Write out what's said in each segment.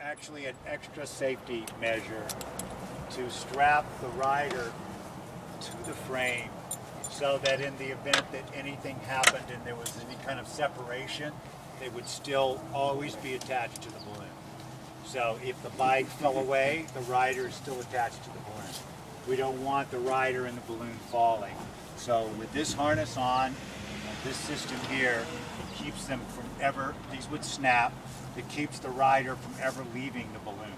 actually an extra safety measure to strap the rider to the frame so that in the event that anything happened and there was any kind of separation, they would still always be attached to the balloon. So if the bike fell away, the rider is still attached to the balloon. We don't want the rider and the balloon falling. So with this harness on, this system here keeps them from ever, these would snap, it keeps the rider from ever leaving the balloon.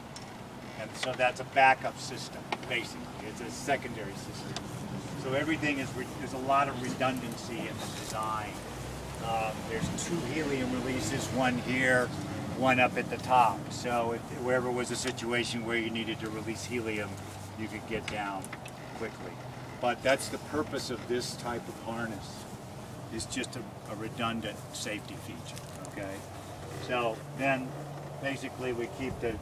And so that's a backup system, basically. It's a secondary system. So everything is, there's a lot of redundancy in the design. There's 2 helium releases, one here, one up at the top. So if wherever was a situation where you needed to release helium, you could get down quickly. But that's the purpose of this type of harness. It's just a redundant safety feature, okay? So then basically we keep the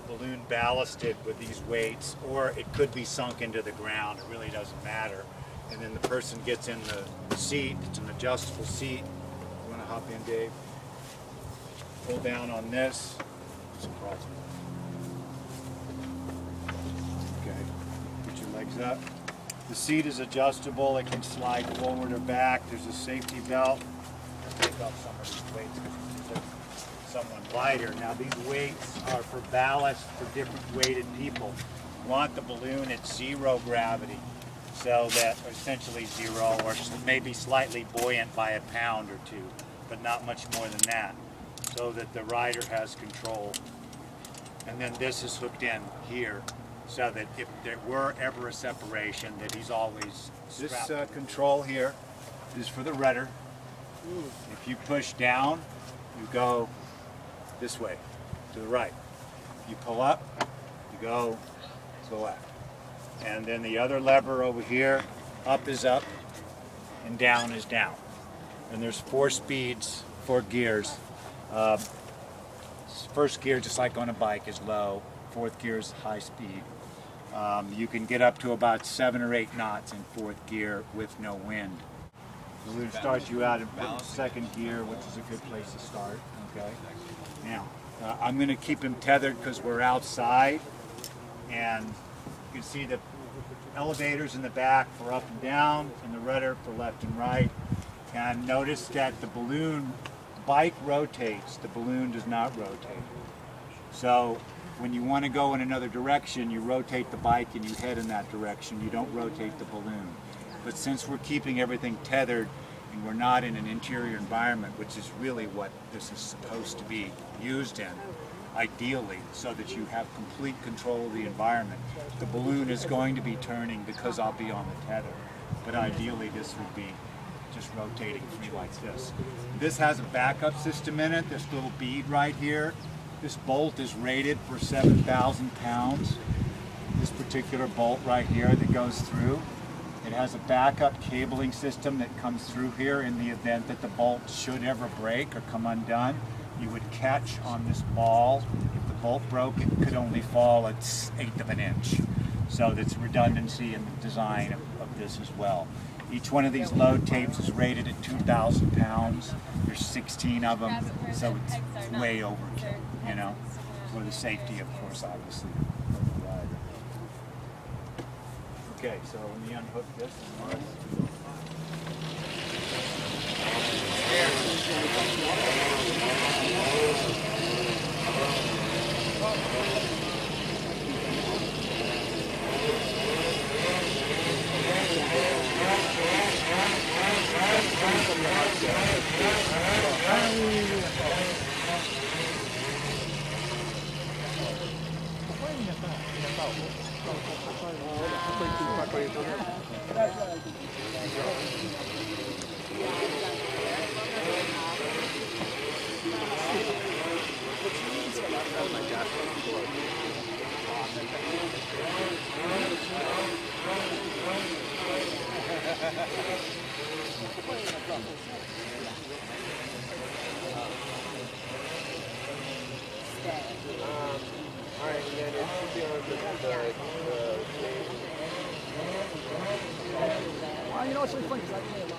balloon ballasted with these weights, or it could be sunk into the ground, it really doesn't matter. And then the person gets in the seat, it's an adjustable seat. You wanna hop in, Dave? Pull down on this, okay, put your legs up. The seat is adjustable, it can slide forward or back, there's a safety belt. I'll take off some of these weights because they're somewhat lighter. Now these weights are for ballast for different weighted people. You want the balloon at 0 gravity, so that essentially 0 or maybe slightly buoyant by a pound or 2, but not much more than that, so that the rider has control. And then this is hooked in here, so that if there were ever a separation, that he's always strapped. This control here is for the rudder. If you push down, you go this way, to the right. If you pull up, you go to the left. And then the other lever over here, up is up, and down is down. And there's 4 speeds, 4 gears. First gear, just like on a bike, is low. 4th gear is high speed. You can get up to about 7 or 8 knots in 4th gear with no wind. The balloon starts you out in 2nd gear, which is a good place to start. Okay. Now, I'm going to keep him tethered because we're outside, and you can see the elevators in the back for up and down, and the rudder for left and right. And notice that the bike rotates, the balloon does not rotate. So when you want to go in another direction, you rotate the bike and you head in that direction. You don't rotate the balloon. But since we're keeping everything tethered and we're not in an interior environment, which is really what this is supposed to be used in, ideally, so that you have complete control of the environment, the balloon is going to be turning because I'll be on the tether. But ideally this would be just rotating free like this. This has a backup system in it, this little bead right here. This bolt is rated for 7,000 pounds. This particular bolt right here that goes through. It has a backup cabling system that comes through here in the event that the bolt should ever break or come undone. You would catch on this ball. If the bolt broke, it could only fall at 1/8 of an inch. So that's redundancy in the design of this as well. Each one of these load tapes is rated at 2,000 pounds. There's 16 of them, so it's way overkill, you know, for the safety, of course, obviously, of the rider. Okay, so let me unhook this. Alright, and then it should be on Well, you know what's really funny is